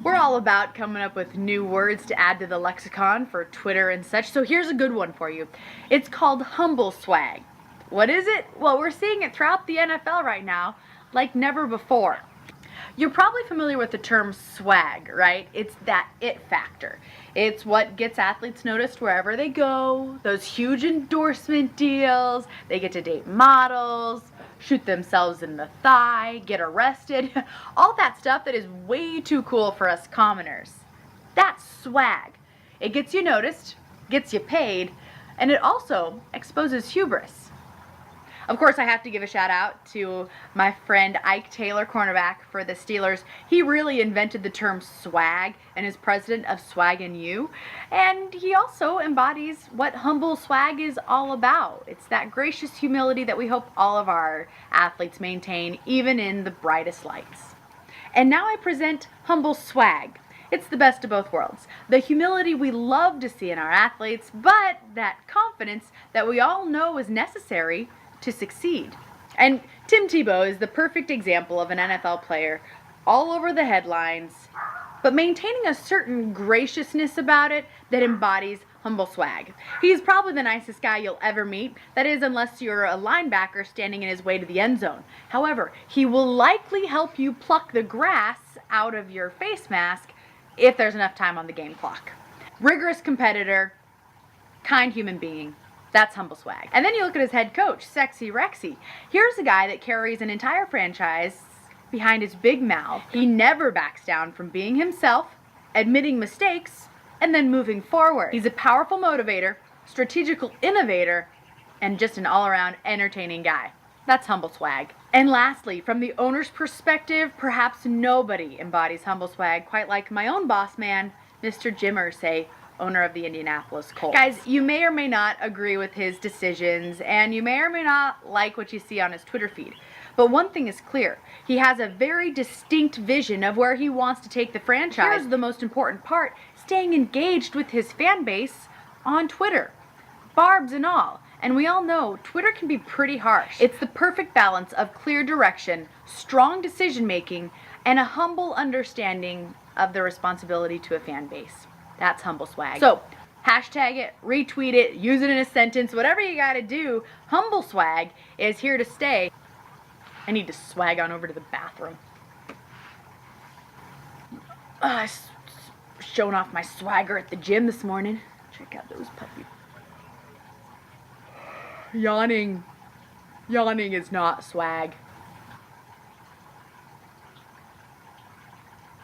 We're all about coming up with new words to add to the lexicon for Twitter and such, so here's a good one for you. It's called HumbleSwag. What is it? Well, we're seeing it throughout the NFL right now like never before. You're probably familiar with the term swag, right? It's that it factor. It's what gets athletes noticed wherever they go, those huge endorsement deals, they get to date models, shoot themselves in the thigh, get arrested, all that stuff that is way too cool for us commoners. That's swag. It gets you noticed, gets you paid, and it also exposes hubris. Of course, I have to give a shout out to my friend Ike Taylor, cornerback for the Steelers. He really invented the term swag and is president of Swag and You. And he also embodies what humble swag is all about. It's that gracious humility that we hope all of our athletes maintain, even in the brightest lights. And now I present HumbleSwag. It's the best of both worlds. The humility we love to see in our athletes, but that confidence that we all know is necessary to succeed. And Tim Tebow is the perfect example of an NFL player, all over the headlines, but maintaining a certain graciousness about it that embodies humble swag. He's probably the nicest guy you'll ever meet, that is, unless you're a linebacker standing in his way to the end zone. However, he will likely help you pluck the grass out of your face mask if there's enough time on the game clock. Rigorous competitor, kind human being. That's humble swag. And then you look at his head coach, Sexy Rexy. Here's a guy that carries an entire franchise behind his big mouth. He never backs down from being himself, admitting mistakes, and then moving forward. He's a powerful motivator, strategical innovator, and just an all-around entertaining guy. That's humble swag. And lastly, from the owner's perspective, perhaps nobody embodies humble swag quite like my own boss man, Mr. Jim Irsay, owner of the Indianapolis Colts. Guys, you may or may not agree with his decisions, and you may or may not like what you see on his Twitter feed. But one thing is clear. He has a very distinct vision of where he wants to take the franchise. Here's the most important part: staying engaged with his fan base on Twitter. Barbs and all. And we all know Twitter can be pretty harsh. It's the perfect balance of clear direction, strong decision making, and a humble understanding of the responsibility to a fan base. That's humble swag. So, hashtag it, retweet it, use it in a sentence, whatever you gotta do. Humble swag is here to stay. I need to swag on over to the bathroom. Showing off my swagger at the gym this morning. Check out those puppies. Yawning. Yawning is not swag.